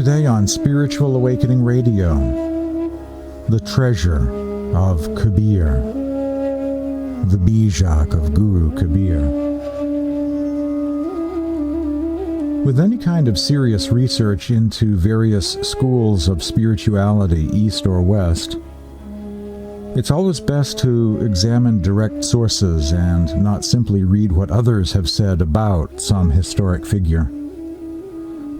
Today on Spiritual Awakening Radio, the treasure of Kabir, the Bijak of Guru Kabir. With any kind of serious research into various schools of spirituality, East or West, it's always best to examine direct sources and not simply read what others have said about some historic figure.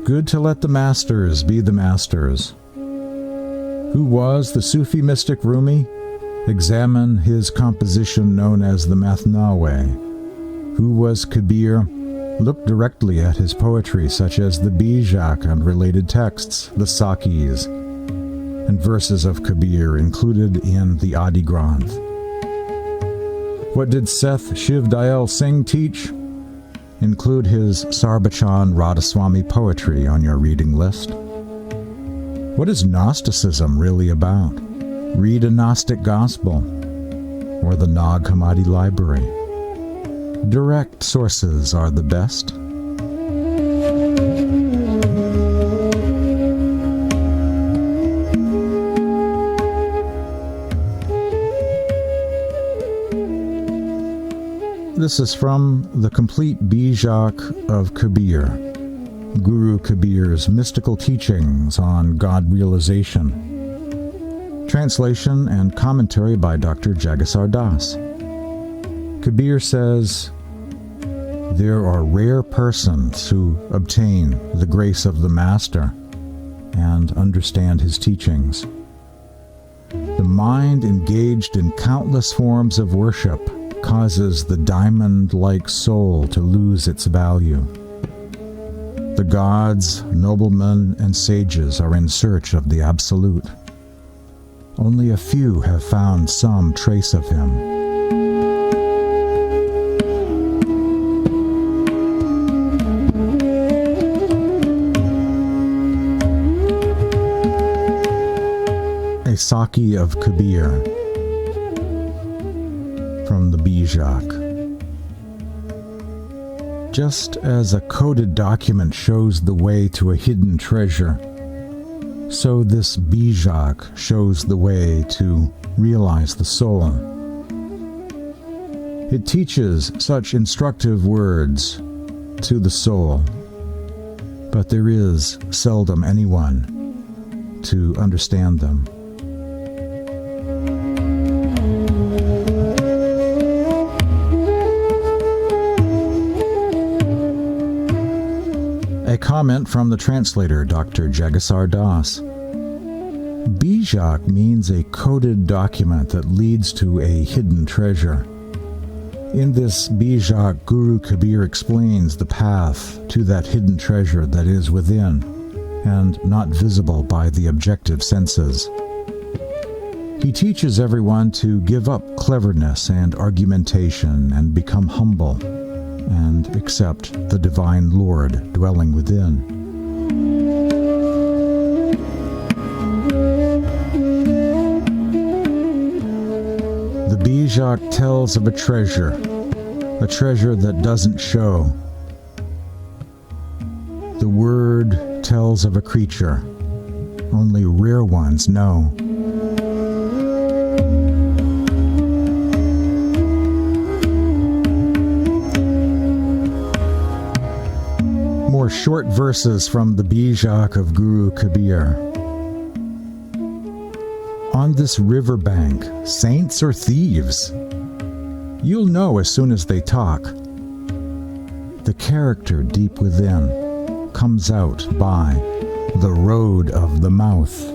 Good to let the masters be the masters. Who was the Sufi mystic Rumi? Examine his composition known as the Mathnawe. Who was Kabir? Look directly at his poetry such as the Bijak and related texts, the Sakhis, and verses of Kabir included in the Adi Granth. What did Seth Shiv Dayal Singh teach? Include his Sarbachan Radhasoami poetry on your reading list. What is Gnosticism really about? Read a Gnostic Gospel or the Nag Hammadi Library. Direct sources are the best. This is from the complete Bijak of Kabir, Guru Kabir's mystical teachings on God realization. Translation and commentary by Dr. Jagasar Das. Kabir says, "There are rare persons who obtain the grace of the Master and understand his teachings. The mind engaged in countless forms of worship causes the diamond-like soul to lose its value. The gods, noblemen, and sages are in search of the Absolute. Only a few have found some trace of him. A Sakhi of Kabir from the Bijak. Just as a coded document shows the way to a hidden treasure, so this Bijak shows the way to realize the soul. It teaches such instructive words to the soul, but there is seldom anyone to understand them. A comment from the translator, Dr. Jagasar Das. Bijak means a coded document that leads to a hidden treasure. In this Bijak, Guru Kabir explains the path to that hidden treasure that is within and not visible by the objective senses. He teaches everyone to give up cleverness and argumentation and become humble and accept the Divine Lord dwelling within. The Bijak tells of a treasure that doesn't show. The word tells of a creature only rare ones know. More short verses from the Bijak of Guru Kabir. On this riverbank, saints or thieves? You'll know as soon as they talk. The character deep within comes out by the road of the mouth.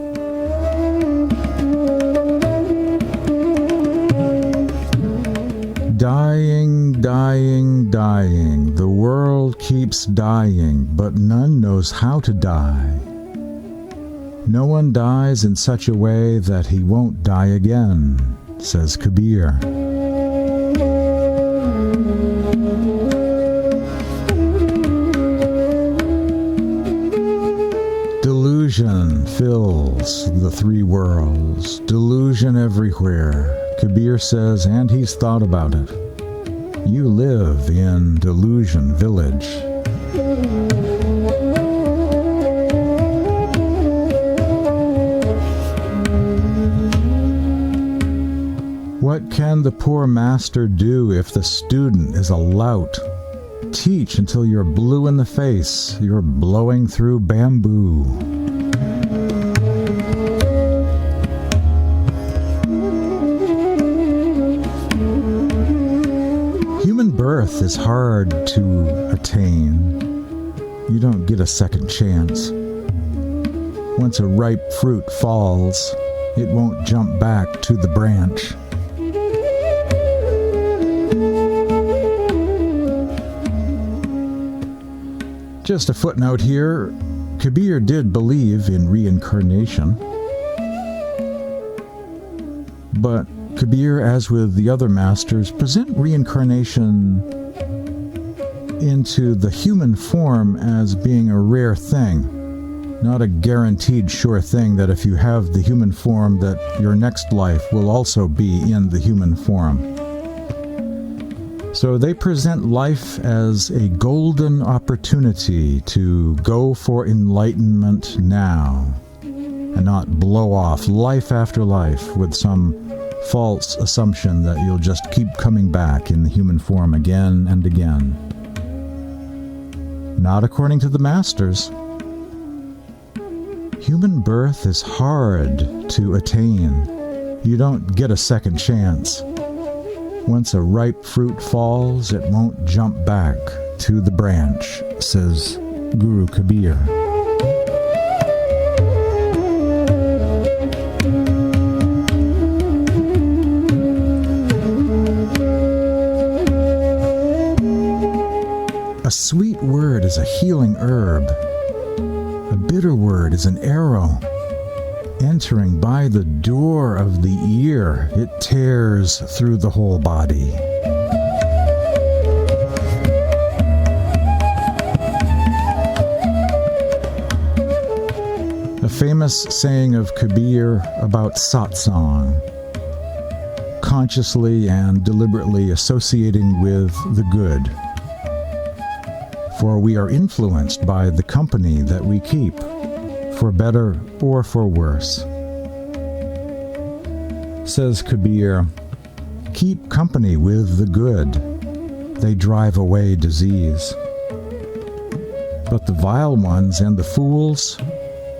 Dying, dying, dying, the world keeps dying, but none knows how to die. No one dies in such a way that he won't die again, says Kabir. Delusion fills the three worlds, delusion everywhere. Kabir says, and he's thought about it. You live in Delusion Village. can the poor master do if the student is a lout? Teach until you're blue in the face, you're blowing through bamboo. Human birth is hard to attain. You don't get a second chance. Once a ripe fruit falls, it won't jump back to the branch. Just a footnote here, Kabir did believe in reincarnation, but Kabir, as with the other masters, present reincarnation into the human form as being a rare thing, not a guaranteed sure thing that if you have the human form that your next life will also be in the human form. So they present life as a golden opportunity to go for enlightenment now and not blow off life after life with some false assumption that you'll just keep coming back in the human form again and again. Not according to the masters. Human birth is hard to attain. You don't get a second chance. Once a ripe fruit falls, it won't jump back to the branch, says Guru Kabir. A sweet word is a healing herb. A bitter word is an arrow. Entering by the door of the ear, it tears through the whole body. A famous saying of Kabir about Satsang, consciously and deliberately associating with the good. For we are influenced by the company that we keep, for better or for worse. Says Kabir, keep company with the good. They drive away disease. But the vile ones and the fools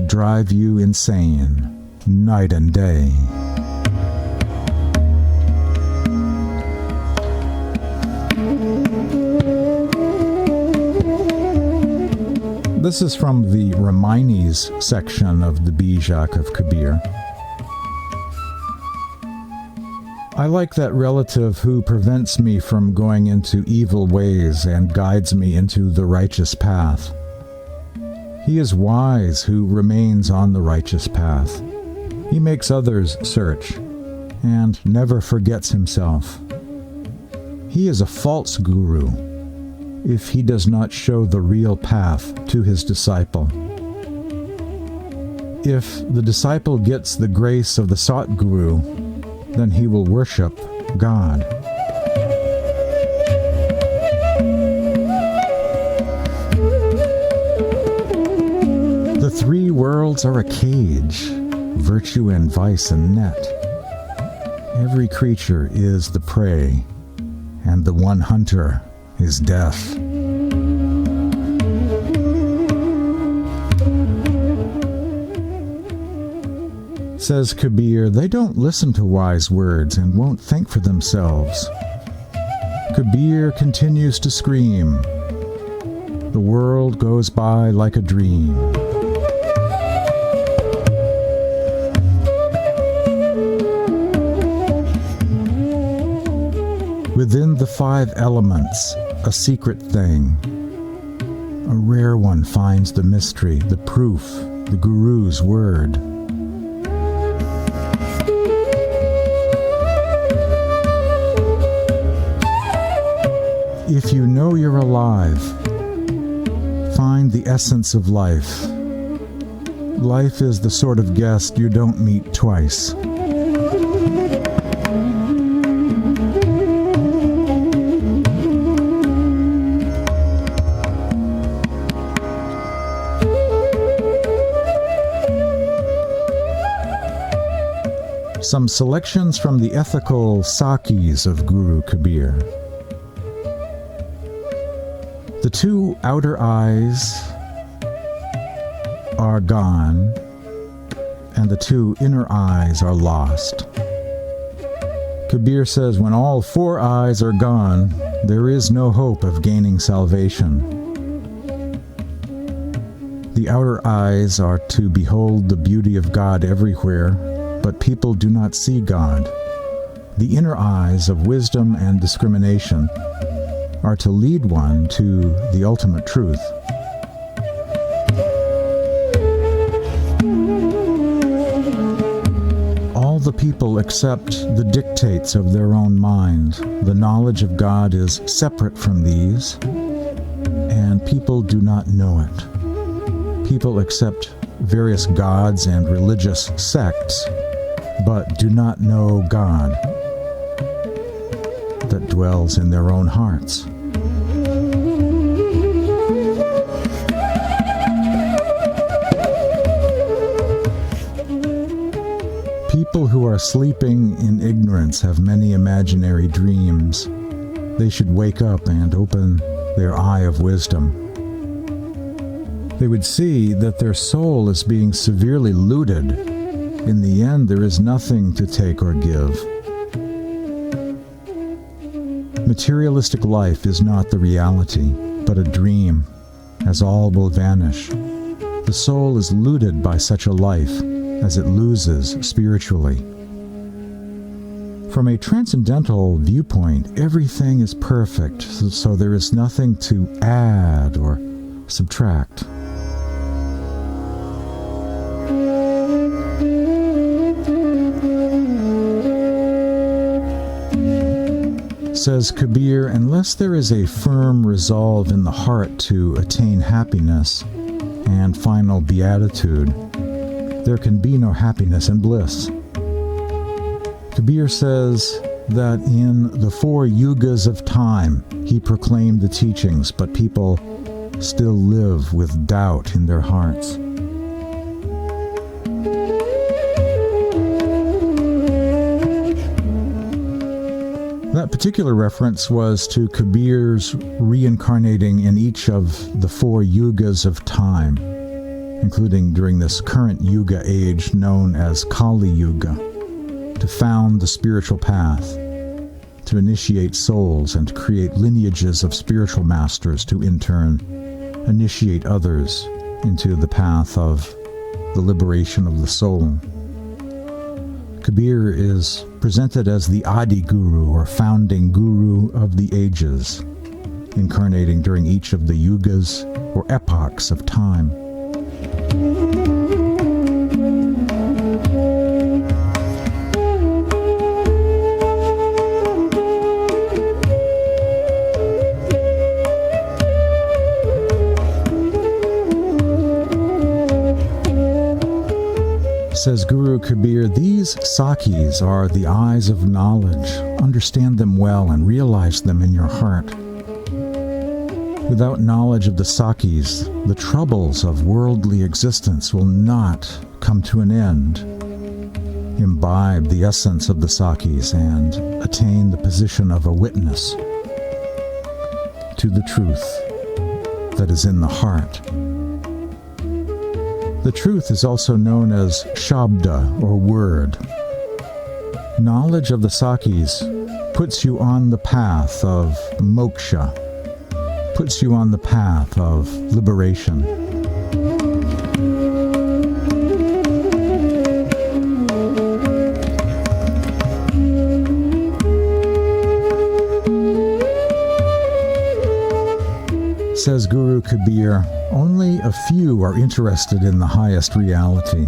drive you insane, night and day. This is from the Ramainis section of the Bijak of Kabir. I like that relative who prevents me from going into evil ways and guides me into the righteous path. He is wise who remains on the righteous path. He makes others search and never forgets himself. He is a false guru if he does not show the real path to his disciple. If the disciple gets the grace of the sought guru, then he will worship God. The three worlds are a cage, virtue and vice a net. Every creature is the prey, and the one hunter is death. Says Kabir, they don't listen to wise words and won't think for themselves. Kabir continues to scream. The world goes by like a dream. Within the five elements, a secret thing. A rare one finds the mystery, the proof, the Guru's word. If you know you're alive, find the essence of life. Life is the sort of guest you don't meet twice. Some selections from the ethical Sakhis of Guru Kabir. The two outer eyes are gone, and the two inner eyes are lost. Kabir says, when all four eyes are gone, there is no hope of gaining salvation. The outer eyes are to behold the beauty of God everywhere, but people do not see God. The inner eyes of wisdom and discrimination are to lead one to the ultimate truth. All the people accept the dictates of their own mind. The knowledge of God is separate from these, and people do not know it. People accept various gods and religious sects, but do not know God that dwells in their own hearts. People who are sleeping in ignorance have many imaginary dreams. They should wake up and open their eye of wisdom. They would see that their soul is being severely looted. In the end, there is nothing to take or give. Materialistic life is not the reality, but a dream, as all will vanish. The soul is looted by such a life, as it loses spiritually. From a transcendental viewpoint, everything is perfect, so there is nothing to add or subtract. Says Kabir, unless there is a firm resolve in the heart to attain happiness and final beatitude, there can be no happiness and bliss. Kabir says that in the 4 yugas of time, he proclaimed the teachings, but people still live with doubt in their hearts. That particular reference was to Kabir's reincarnating in each of the 4 yugas of time, including during this current yuga age known as Kali Yuga, to found the spiritual path, to initiate souls and create lineages of spiritual masters to in turn initiate others into the path of the liberation of the soul. Kabir is presented as the Adi Guru, or founding Guru of the ages, incarnating during each of the yugas or epochs of time. Says Guru Kabir, these Sakhis are the eyes of knowledge. Understand them well and realize them in your heart. Without knowledge of the Sakhis, the troubles of worldly existence will not come to an end. Imbibe the essence of the Sakhis and attain the position of a witness to the truth that is in the heart. The truth is also known as Shabda, or word. Knowledge of the Sakhis puts you on the path of moksha, puts you on the path of liberation. Says Guru Kabir, only a few are interested in the highest reality.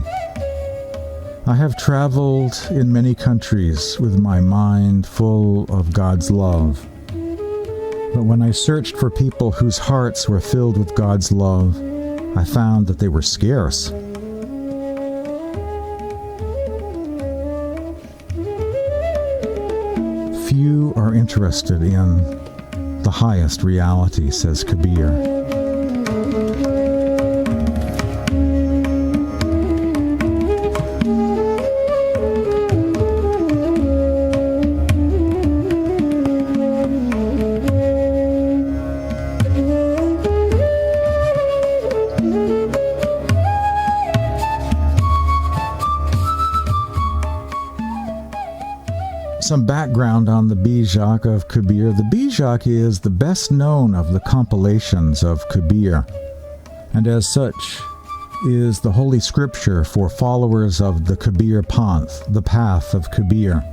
I have traveled in many countries with my mind full of God's love. But when I searched for people whose hearts were filled with God's love, I found that they were scarce. Few are interested in the highest reality, says Kabir. Some background on the Bijak of Kabir. The Bijak is the best known of the compilations of Kabir, and as such is the holy scripture for followers of the Kabir Panth, the Path of Kabir.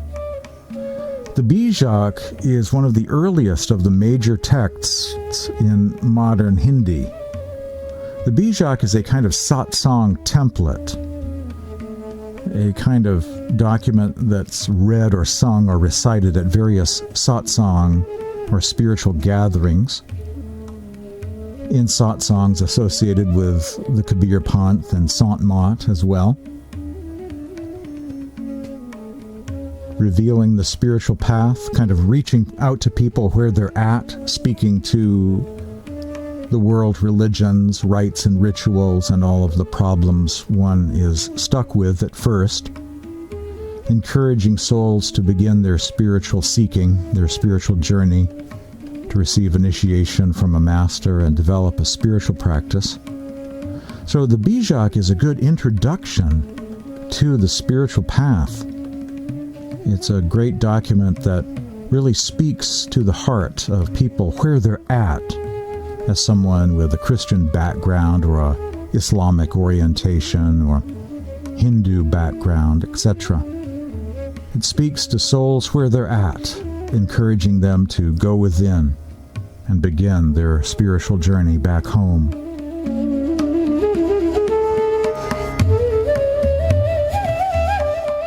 The Bijak is one of the earliest of the major texts in modern Hindi. The Bijak is a kind of Satsang template, a kind of document that's read or sung or recited at various Satsang or spiritual gatherings. In Satsangs associated with the Kabir Panth and Sant as well, revealing the spiritual path, kind of reaching out to people where they're at, speaking to the world religions, rites and rituals, and all of the problems one is stuck with at first, encouraging souls to begin their spiritual seeking, their spiritual journey, to receive initiation from a master and develop a spiritual practice. So the Bijak is a good introduction to the spiritual path. It's a great document that really speaks to the heart of people where they're at as someone with a Christian background or a Islamic orientation or Hindu background, etc. It speaks to souls where they're at, encouraging them to go within and begin their spiritual journey back home.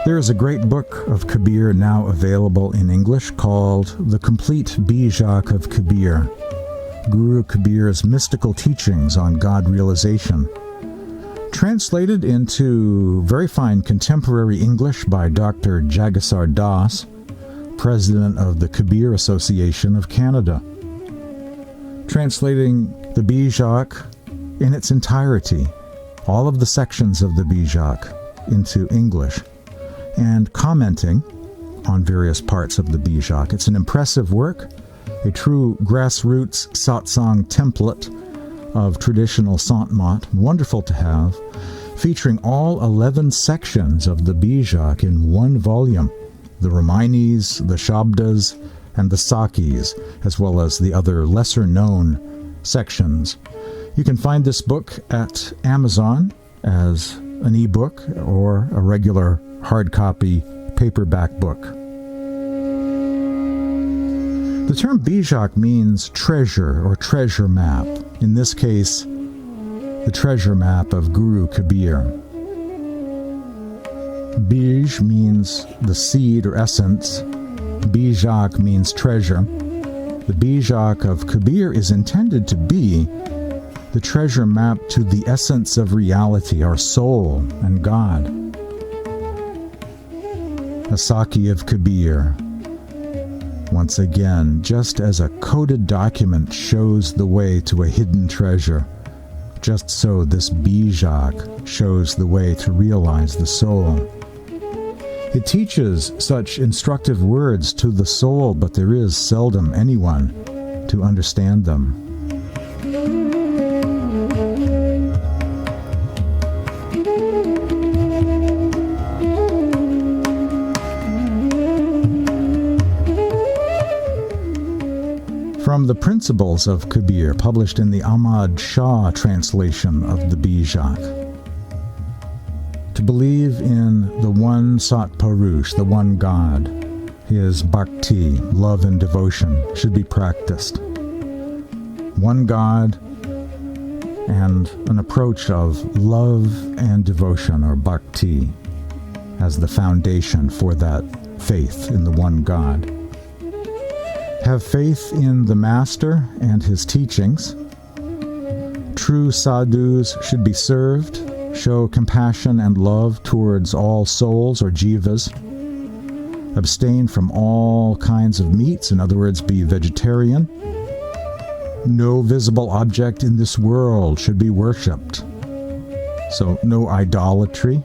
There is a great book of Kabir now available in English called The Complete Bijak of Kabir, Guru Kabir's mystical teachings on God realization, translated into very fine contemporary English by Dr. Jagasar Das, president of the Kabir Association of Canada, translating the Bijak in its entirety, all of the sections of the Bijak, into English, and commenting on various parts of the Bijak. It's an impressive work, a true grassroots satsang template of traditional Sant, wonderful to have, featuring all 11 sections of the Bijak in one volume, the Raminis, the Shabdas, and the Sakhis, as well as the other lesser-known sections. You can find this book at Amazon as an e-book or a regular hard copy paperback book. The term Bijak means treasure or treasure map. In this case, the treasure map of Guru Kabir. Bij means the seed or essence. Bijak means treasure. The Bijak of Kabir is intended to be the treasure map to the essence of reality, our soul and God. A Sakhi of Kabir. Once again, just as a coded document shows the way to a hidden treasure, just so this Bijak shows the way to realize the soul. It teaches such instructive words to the soul, but there is seldom anyone to understand them. From the Principles of Kabir, published in the Ahmad Shah translation of the Bijak. To believe in the one Sat Purush, the one God, his Bhakti, love and devotion, should be practiced. One God and an approach of love and devotion, or Bhakti, as the foundation for that faith in the one God. Have faith in the Master and his teachings. True sadhus should be served. Show compassion and love towards all souls or jivas. Abstain from all kinds of meats, in other words, be vegetarian. No visible object in this world should be worshipped. So no idolatry.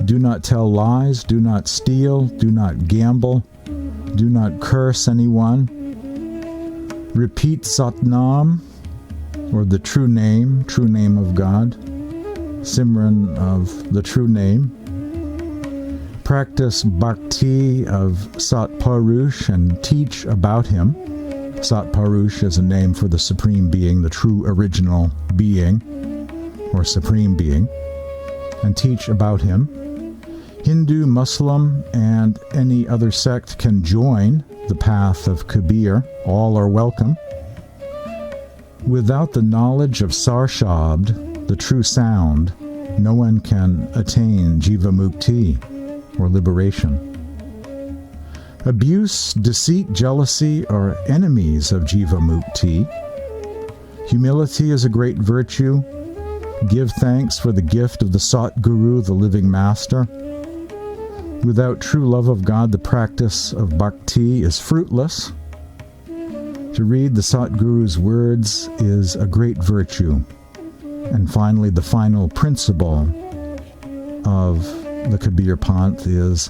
Do not tell lies, do not steal, do not gamble, do not curse anyone. Repeat Satnam, or the true name of God, Simran of the true name. practice Bhakti of Sat Purush and teach about him. Sat Purush is a name for the Supreme Being, the true original being, or Supreme Being, and teach about him. Hindu, Muslim, and any other sect can join the Path of Kabir. All are welcome. Without the knowledge of Sarshabd, the true sound, no one can attain Jiva Mukti, or liberation. Abuse, deceit, jealousy are enemies of Jiva Mukti. Humility is a great virtue. Give thanks for the gift of the Sat Guru, the living master. Without true love of God, the practice of Bhakti is fruitless. To read the Sat Guru's words is a great virtue. And finally, the final principle of the Kabir Panth is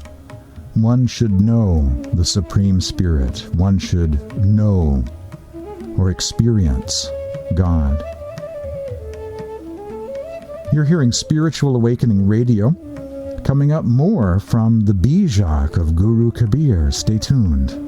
one should know the Supreme Spirit. One should know or experience God. You're hearing Spiritual Awakening Radio. Coming up, more from the Bijak of Guru Kabir. Stay tuned.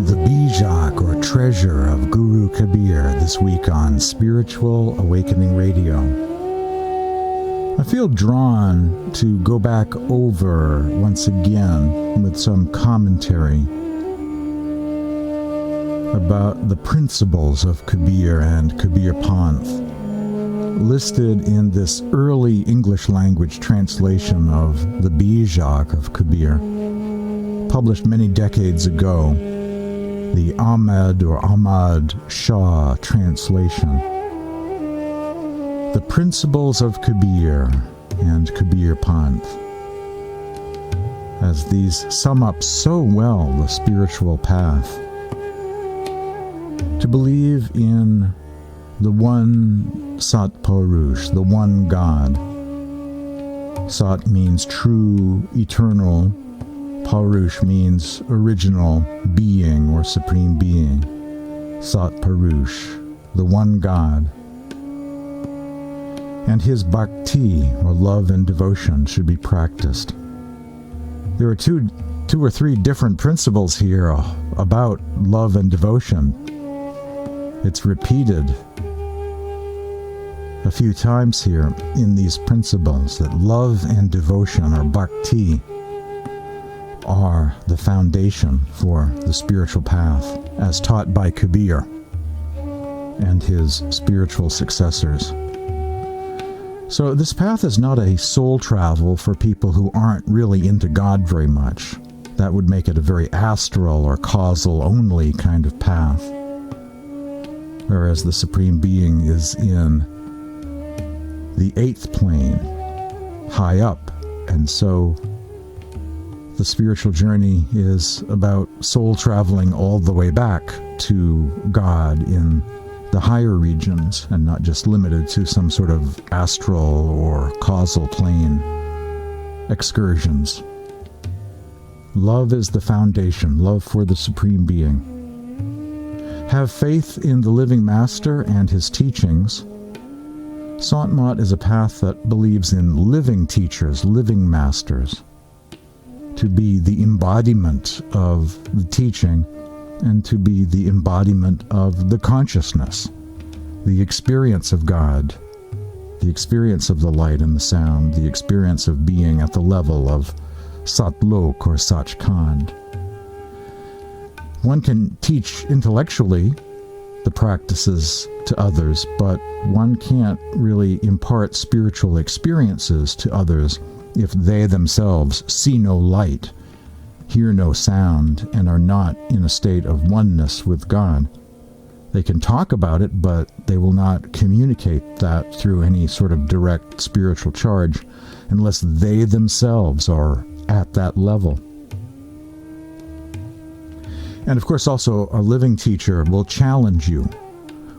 The Bijak, or treasure of Guru Kabir, this week on Spiritual Awakening Radio. I feel drawn to go back over once again with some commentary about the principles of Kabir and Kabir Panth, listed in this early English language translation of the Bijak of Kabir, published many decades ago. The Ahmed or Ahmad Shah translation. The principles of Kabir and Kabir Panth, as these sum up so well the spiritual path. To believe in the one Sat Purush, the one God. Sat means true, eternal. Purush means original being or supreme being. Sat Purush, the one God. And his bhakti, or love and devotion, should be practiced. There are two or three different principles here about love and devotion. It's repeated a few times here in these principles that love and devotion, or bhakti, are the foundation for the spiritual path as taught by Kabir and his spiritual successors. So this path is not a soul travel for people who aren't really into God very much. That would make it a very astral or causal only kind of path. Whereas the Supreme Being is in the 8th plane, high up, and so the spiritual journey is about soul traveling all the way back to God in the higher regions and not just limited to some sort of astral or causal plane excursions. Love is the foundation, love for the Supreme Being. Have faith in the living Master and his teachings. Sant Mat is a path that believes in living teachers, living masters, to be the embodiment of the teaching and to be the embodiment of the consciousness, the experience of God, the experience of the light and the sound, the experience of being at the level of Satlok or Sachkhand. One can teach intellectually the practices to others, but one can't really impart spiritual experiences to others if they themselves see no light, hear no sound and are not in a state of oneness with God. They can talk about it, but they will not communicate that through any sort of direct spiritual charge unless they themselves are at that level. And of course, also, a living teacher will challenge you,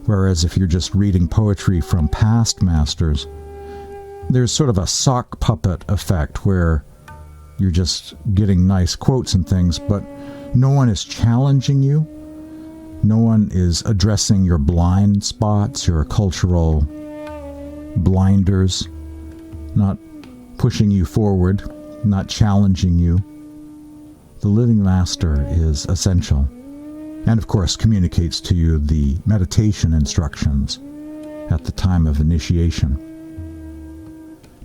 whereas if you're just reading poetry from past masters, there's sort of a sock puppet effect where you're just getting nice quotes and things, but no one is challenging you. No one is addressing your blind spots, your cultural blinders, not pushing you forward, not challenging you. The living master is essential, and of course communicates to you the meditation instructions at the time of initiation.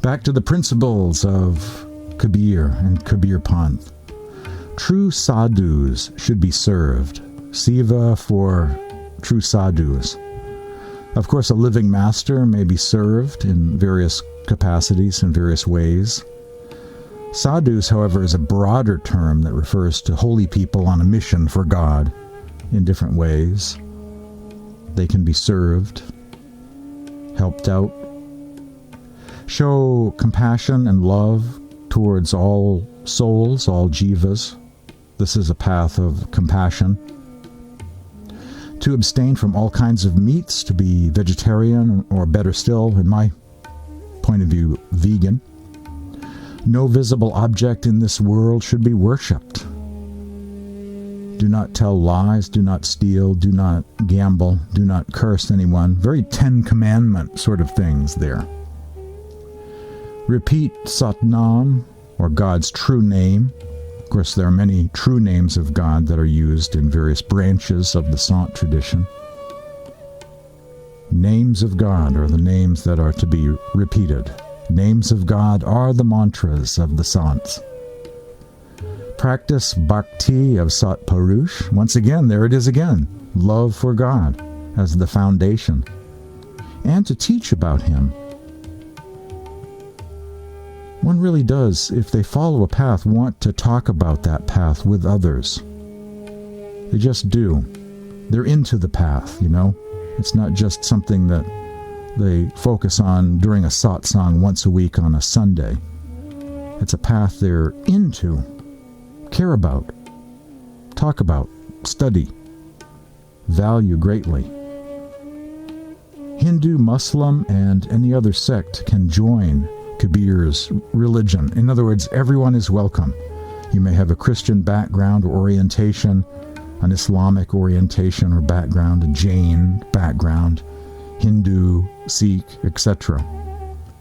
Back to the principles of Kabir and Kabir Panth. True sadhus should be served. Siva for true sadhus. Of course, a living master may be served in various capacities in various ways. Sadhus, however, is a broader term that refers to holy people on a mission for God in different ways. They can be served, helped out, show compassion and love towards all souls, all jivas. This is a path of compassion. To abstain from all kinds of meats, to be vegetarian, or better still, in my point of view, vegan. No visible object in this world should be worshipped. Do not tell lies, do not steal, do not gamble, do not curse anyone. Very Ten Commandment sort of things there. Repeat Satnam, or God's true name. Of course, there are many true names of God that are used in various branches of the Sant tradition. Names of God are the names that are to be repeated. Names of God are the mantras of the Sants. Practice Bhakti of Sat Purush. Once again, there it is again. Love for God as the foundation. And to teach about Him. One really does, if they follow a path, want to talk about that path with others. They just do. They're into the path, you know. It's not just something that they focus on during a satsang once a week on a Sunday. It's a path they're into, care about, talk about, study, value greatly. Hindu, Muslim, and any other sect can join Kabir's religion. In other words, everyone is welcome. You may have a Christian background or orientation, an Islamic orientation or background, a Jain background, Hindu, Sikh, etc.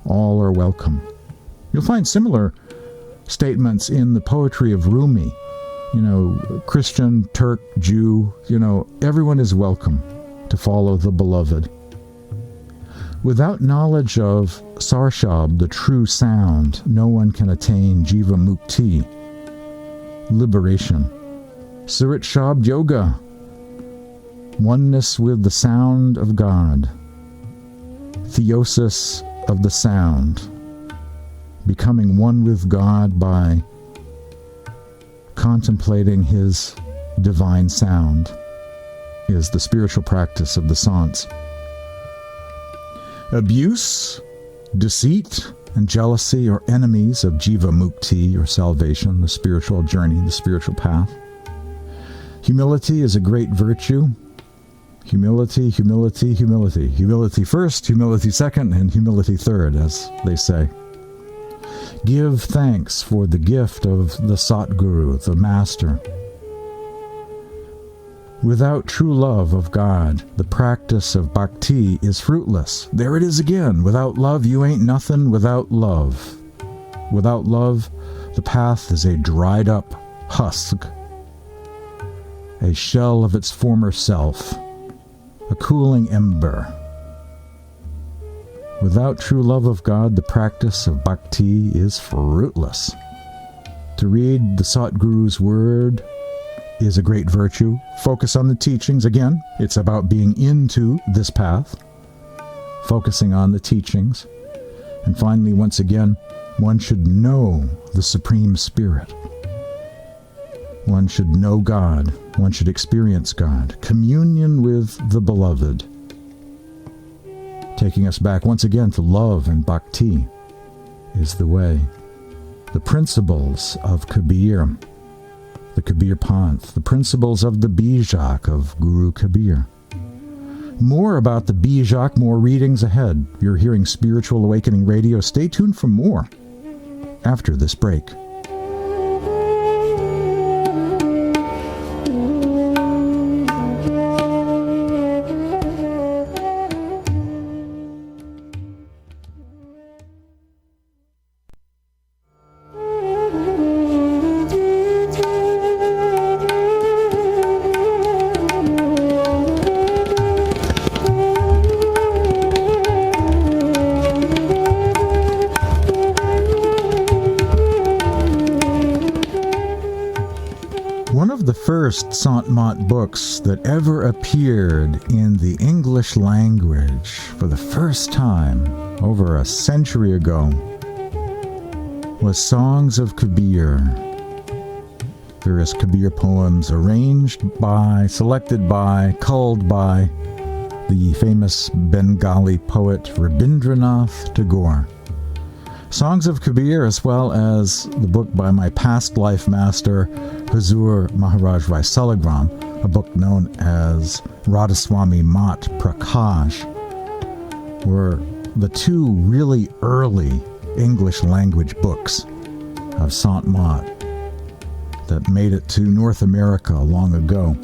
All are welcome. You'll find similar statements in the poetry of Rumi. You know, Christian, Turk, Jew, everyone is welcome to follow the beloved. Without knowledge of Sarshab, the true sound, no one can attain Jiva Mukti, liberation. Surit Shabd Yoga, oneness with the sound of God. Theosis of the sound, becoming one with God by contemplating His divine sound, is the spiritual practice of the Sants. Abuse, deceit, and jealousy are enemies of Jiva Mukti, or salvation, the spiritual journey, the spiritual path. Humility is a great virtue. Humility, humility, humility. Humility first, humility second, and humility third, as they say. Give thanks for the gift of the Satguru, the Master. Without true love of God, the practice of bhakti is fruitless. There it is again. Without love, you ain't nothing without love. Without love, the path is a dried up husk, a shell of its former self, a cooling ember. Without true love of God, the practice of bhakti is fruitless. To read the Satguru's word is a great virtue. Focus on the teachings. Again, it's about being into this path, focusing on the teachings. And finally, once again, one should know the Supreme Spirit. One should know God. One should experience God. Communion with the Beloved. Taking us back once again to love and Bhakti is the way. The principles of Kabir, the Kabir Panth, the principles of the Bijak of Guru Kabir. More about the Bijak, more readings ahead. You're hearing Spiritual Awakening Radio. Stay tuned for more after this break. First Sant books that ever appeared in the English language for the first time over a century ago was Songs of Kabir. Various Kabir poems arranged by, selected by, culled by the famous Bengali poet Rabindranath Tagore. Songs of Kabir, as well as the book by my past life master, Huzur Maharaj Vaisalagram, a book known as Radhasoami Mat Prakash, were the two really early English language books of Sant Mat that made it to North America long ago.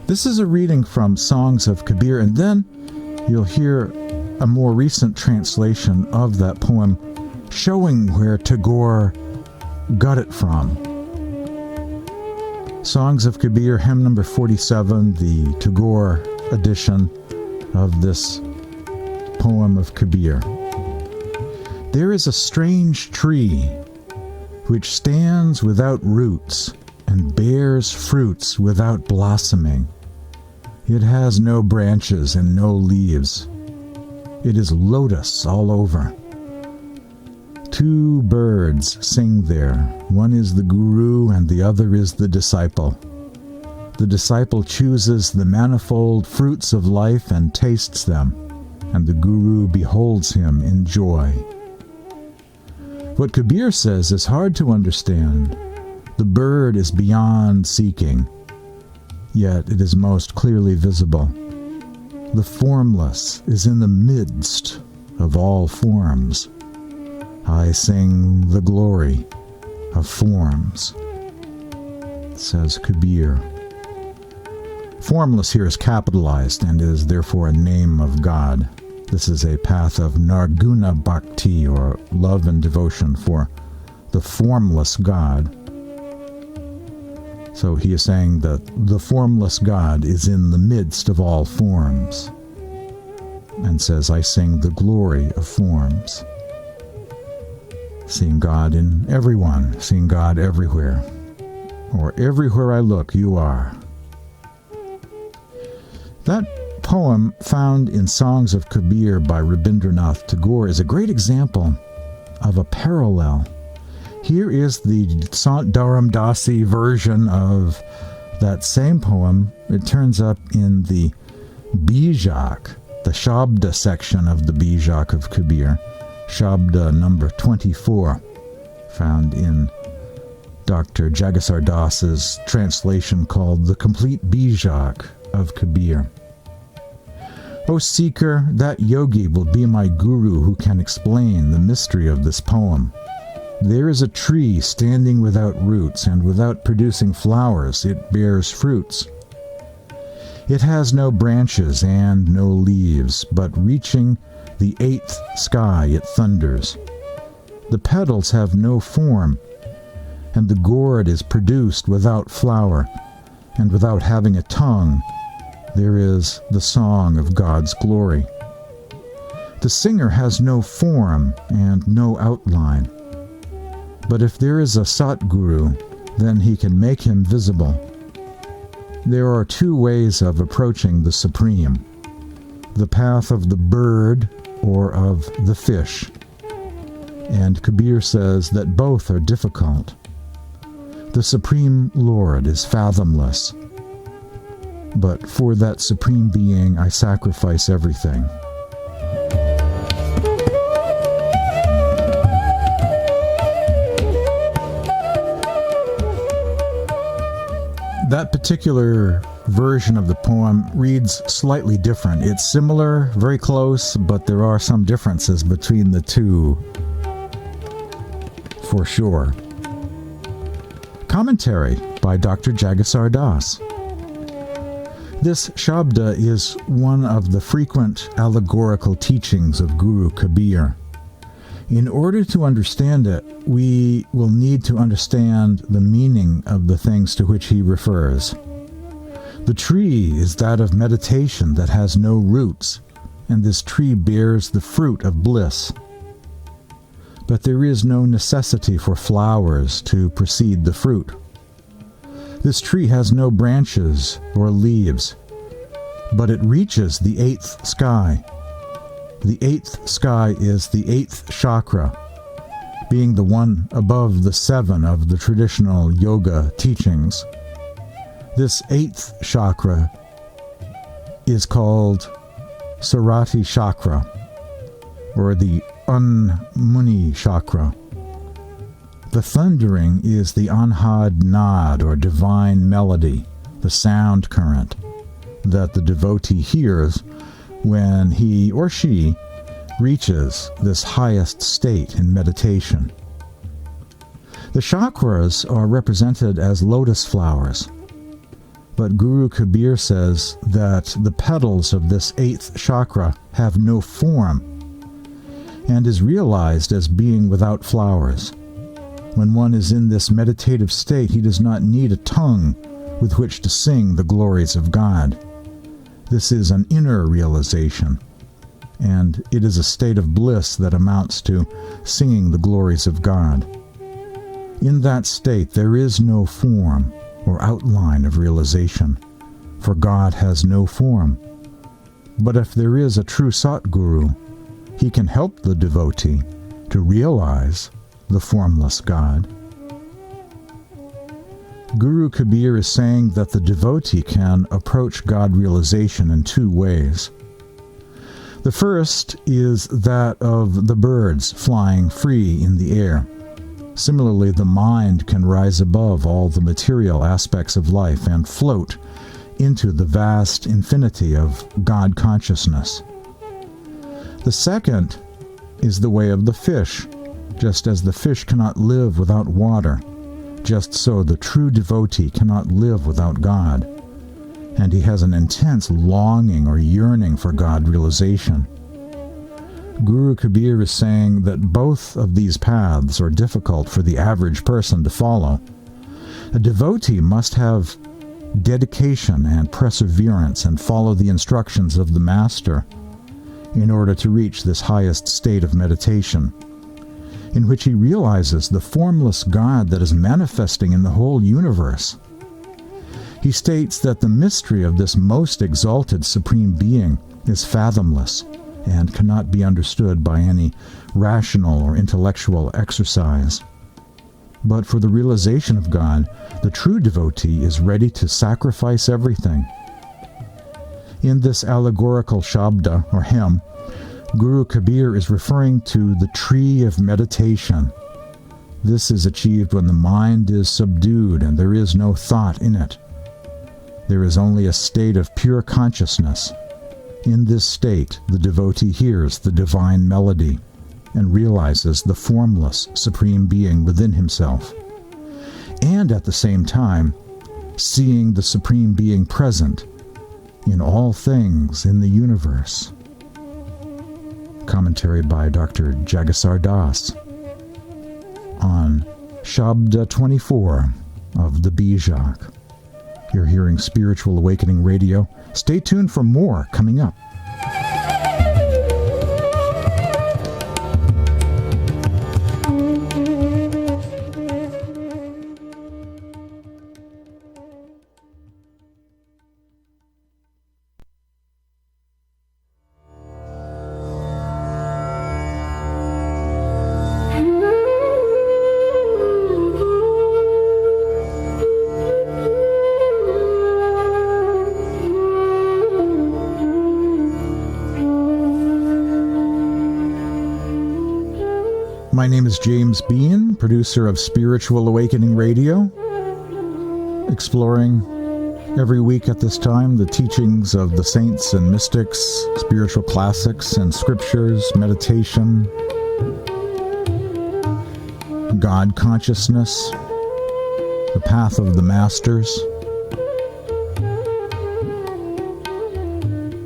This is a reading from Songs of Kabir, and then you'll hear a more recent translation of that poem showing where Tagore got it from. Songs of Kabir, hymn number 47, the Tagore edition of this poem of Kabir. There is a strange tree which stands without roots and bears fruits without blossoming. It has no branches and no leaves. It is lotus all over. Two birds sing there. One is the Guru and the other is the disciple. The disciple chooses the manifold fruits of life and tastes them, and the Guru beholds him in joy. What Kabir says is hard to understand. The bird is beyond seeking, yet it is most clearly visible. The formless is in the midst of all forms. I sing the glory of forms, says Kabir. Formless here is capitalized and is therefore a name of God. This is a path of Narguna Bhakti, or love and devotion for the formless God. So he is saying that the formless God is in the midst of all forms, and says, I sing the glory of forms. Seeing God in everyone, seeing God everywhere, or everywhere I look, you are. That poem found in Songs of Kabir by Rabindranath Tagore is a great example of a parallel. Here is the Sant Dharam Dasi version of that same poem. It turns up in the Bijak, the Shabda section of the Bijak of Kabir, Shabda number 24, found in Dr. Jagasar Das's translation called The Complete Bijak of Kabir. O seeker, that yogi will be my guru who can explain the mystery of this poem. There is a tree standing without roots and without producing flowers. It bears fruits. It has no branches and no leaves, but reaching the eighth sky it thunders. The petals have no form, and the gourd is produced without flower, and without having a tongue, there is the song of God's glory. The singer has no form and no outline. But if there is a Satguru, then he can make him visible. There are two ways of approaching the Supreme: the path of the bird or of the fish. And Kabir says that both are difficult. The Supreme Lord is fathomless, but for that Supreme Being I sacrifice everything. That particular version of the poem reads slightly different. It's similar, very close, but there are some differences between the two, for sure. Commentary by Dr. Jagisar Das. This Shabda is one of the frequent allegorical teachings of Guru Kabir. In order to understand it, we will need to understand the meaning of the things to which he refers. The tree is that of meditation that has no roots, and this tree bears the fruit of bliss. But there is no necessity for flowers to precede the fruit. This tree has no branches or leaves, but it reaches the eighth sky. The eighth sky is the eighth chakra, being the one above the seven of the traditional yoga teachings. This eighth chakra is called Sarati chakra, or the Unmuni chakra. The thundering is the Anhad Nad, or divine melody, the sound current that the devotee hears when he or she reaches this highest state in meditation. The chakras are represented as lotus flowers, but Guru Kabir says that the petals of this eighth chakra have no form and is realized as being without flowers. When one is in this meditative state, he does not need a tongue with which to sing the glories of God. This is an inner realization, and it is a state of bliss that amounts to singing the glories of God. In that state, there is no form or outline of realization, for God has no form. But if there is a true Satguru, he can help the devotee to realize the formless God. Guru Kabir is saying that the devotee can approach God realization in two ways. The first is that of the birds flying free in the air. Similarly, the mind can rise above all the material aspects of life and float into the vast infinity of God consciousness. The second is the way of the fish. Just as the fish cannot live without water, just so the true devotee cannot live without God, and he has an intense longing or yearning for God realization. Guru Kabir is saying that both of these paths are difficult for the average person to follow. A devotee must have dedication and perseverance and follow the instructions of the Master in order to reach this highest state of meditation, in which he realizes the formless God that is manifesting in the whole universe. He states that the mystery of this most exalted Supreme Being is fathomless and cannot be understood by any rational or intellectual exercise. But for the realization of God, the true devotee is ready to sacrifice everything. In this allegorical shabda, or hymn, Guru Kabir is referring to the tree of meditation. This is achieved when the mind is subdued and there is no thought in it. There is only a state of pure consciousness. In this state, the devotee hears the divine melody and realizes the formless Supreme Being within himself, and at the same time, seeing the Supreme Being present in all things in the universe. Commentary by Dr. Jagisar Das on Shabda 24 of the Bijak. You're hearing Spiritual Awakening Radio. Stay tuned for more coming up. My name is James Bean, producer of Spiritual Awakening Radio, exploring every week at this time the teachings of the saints and mystics, spiritual classics and scriptures, meditation, God consciousness, the path of the masters.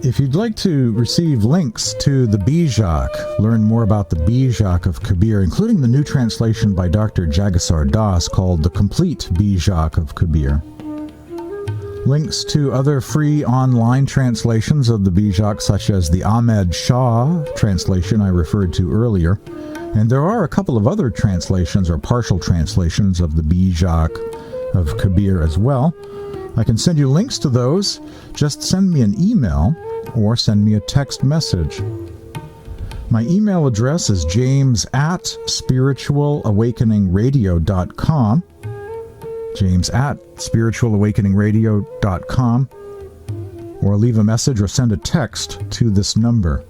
If you'd like to receive links to the Bijak, learn more about the Bijak of Kabir, including the new translation by Dr. Jagisar Das called The Complete Bijak of Kabir, links to other free online translations of the Bijak, such as the Ahmed Shah translation I referred to earlier, and there are a couple of other translations or partial translations of the Bijak of Kabir as well. I can send you links to those. Just send me an email or send me a text message. My email address is james@spiritualawakeningradio.com, james@spiritualawakeningradio.com, or leave a message or send a text to this number,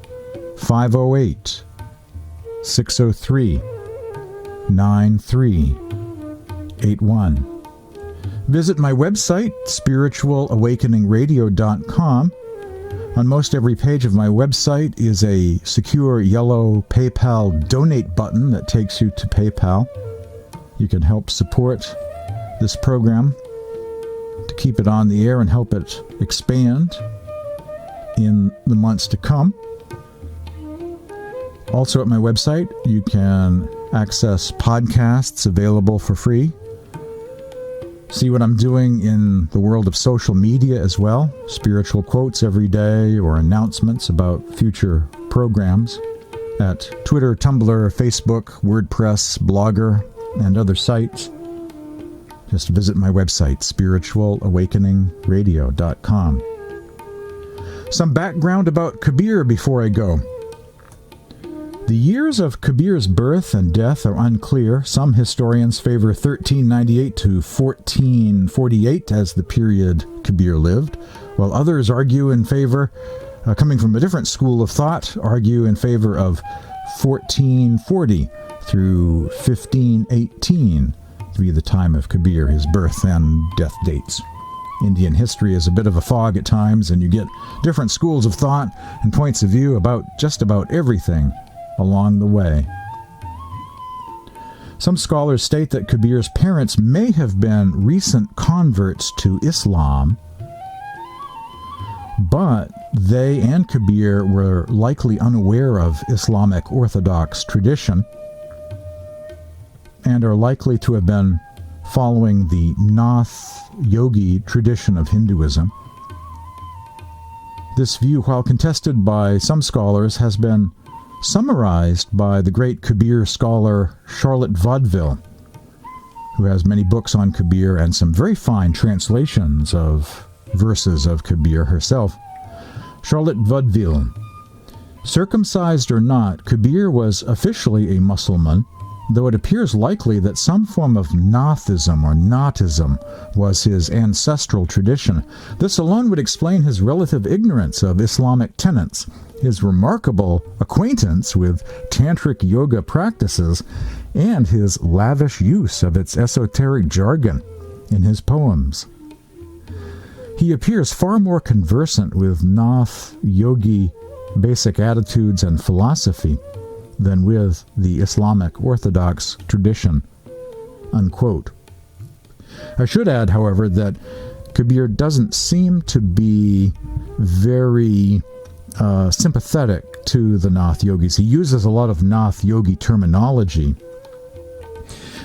508-603-9381. Visit my website, spiritualawakeningradio.com. On most every page of my website is a secure yellow PayPal donate button that takes you to PayPal. You can help support this program to keep it on the air and help it expand in the months to come. Also at my website, you can access podcasts available for free. See what I'm doing in the world of social media as well. Spiritual quotes every day or announcements about future programs at Twitter, Tumblr, Facebook, WordPress, Blogger, and other sites. Just visit my website, spiritualawakeningradio.com. Some background about Kabir before I go. The years of Kabir's birth and death are unclear. Some historians favor 1398 to 1448 as the period Kabir lived, while others argue in favor, coming from a different school of thought, argue in favor of 1440 through 1518 to be the time of Kabir, his birth and death dates. Indian history is a bit of a fog at times, and you get different schools of thought and points of view about just about everything along the way. Some scholars state that Kabir's parents may have been recent converts to Islam, but they and Kabir were likely unaware of Islamic Orthodox tradition and are likely to have been following the Nath Yogi tradition of Hinduism. This view, while contested by some scholars, has been summarized by the great Kabir scholar Charlotte Vaudeville, who has many books on Kabir and some very fine translations of verses of Kabir herself. Charlotte Vaudeville. Circumcised or not, Kabir was officially a Mussulman, though it appears likely that some form of Nathism or Natism was his ancestral tradition. This alone would explain his relative ignorance of Islamic tenets, his remarkable acquaintance with tantric yoga practices, and his lavish use of its esoteric jargon in his poems. He appears far more conversant with Nath Yogi basic attitudes and philosophy than with the Islamic Orthodox tradition." Unquote. I should add, however, that Kabir doesn't seem to be very sympathetic to the Nath Yogis. He uses a lot of Nath Yogi terminology,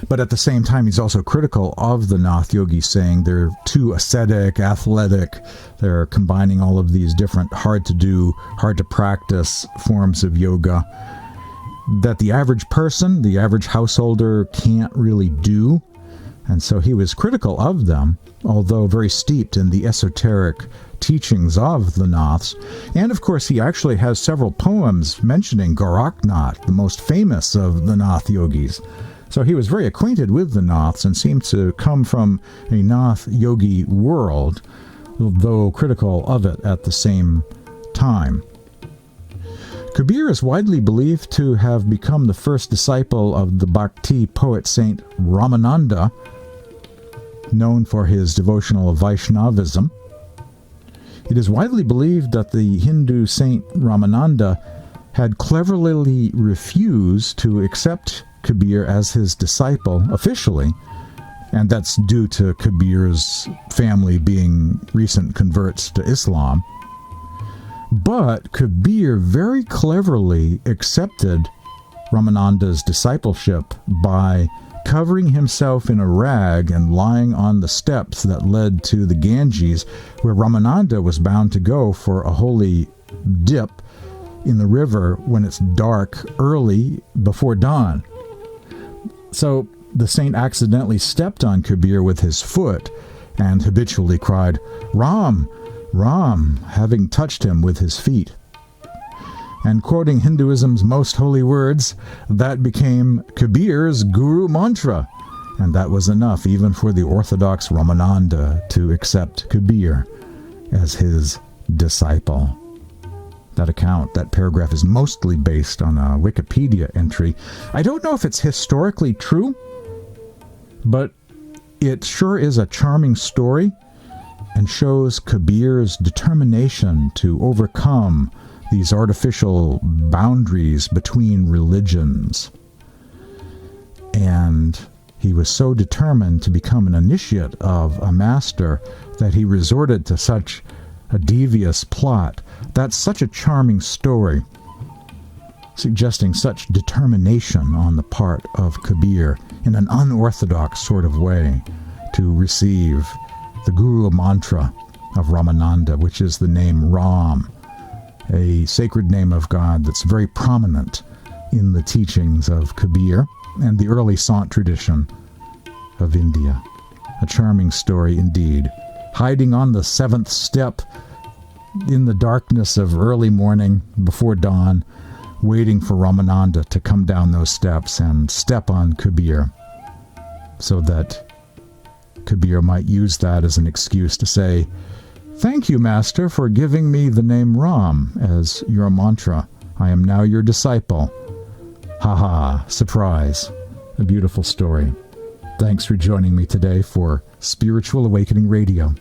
but at the same time he's also critical of the Nath Yogis, saying they're too ascetic, athletic, they're combining all of these different hard-to-do, hard-to-practice forms of yoga that the average person, the average householder can't really do. And so he was critical of them, although very steeped in the esoteric teachings of the Naths. And of course, he actually has several poems mentioning Goraknath, the most famous of the Nath Yogis. So he was very acquainted with the Naths and seemed to come from a Nath Yogi world, though critical of it at the same time. Kabir is widely believed to have become the first disciple of the Bhakti poet Saint Ramananda, known for his devotional Vaishnavism. It is widely believed that the Hindu Saint Ramananda had cleverly refused to accept Kabir as his disciple officially, and that's due to Kabir's family being recent converts to Islam. But Kabir very cleverly accepted Ramananda's discipleship by covering himself in a rag and lying on the steps that led to the Ganges, where Ramananda was bound to go for a holy dip in the river when it's dark early before dawn. So the saint accidentally stepped on Kabir with his foot and habitually cried, "Ram, Ram," having touched him with his feet. And quoting Hinduism's most holy words, that became Kabir's Guru mantra, and that was enough even for the orthodox Ramananda to accept Kabir as his disciple. That paragraph is mostly based on a Wikipedia entry. I don't know if it's historically true, but it sure is a charming story and shows Kabir's determination to overcome these artificial boundaries between religions. And he was so determined to become an initiate of a master that he resorted to such a devious plot. That's such a charming story, suggesting such determination on the part of Kabir in an unorthodox sort of way to receive the Guru mantra of Ramananda, which is the name Ram, a sacred name of God that's very prominent in the teachings of Kabir and the early Sant tradition of India. A charming story indeed. Hiding on the seventh step in the darkness of early morning before dawn, waiting for Ramananda to come down those steps and step on Kabir, so that Kabir might use that as an excuse to say, "Thank you, Master, for giving me the name Ram as your mantra. I am now your disciple." Ha ha, surprise. A beautiful story. Thanks for joining me today for Spiritual Awakening Radio.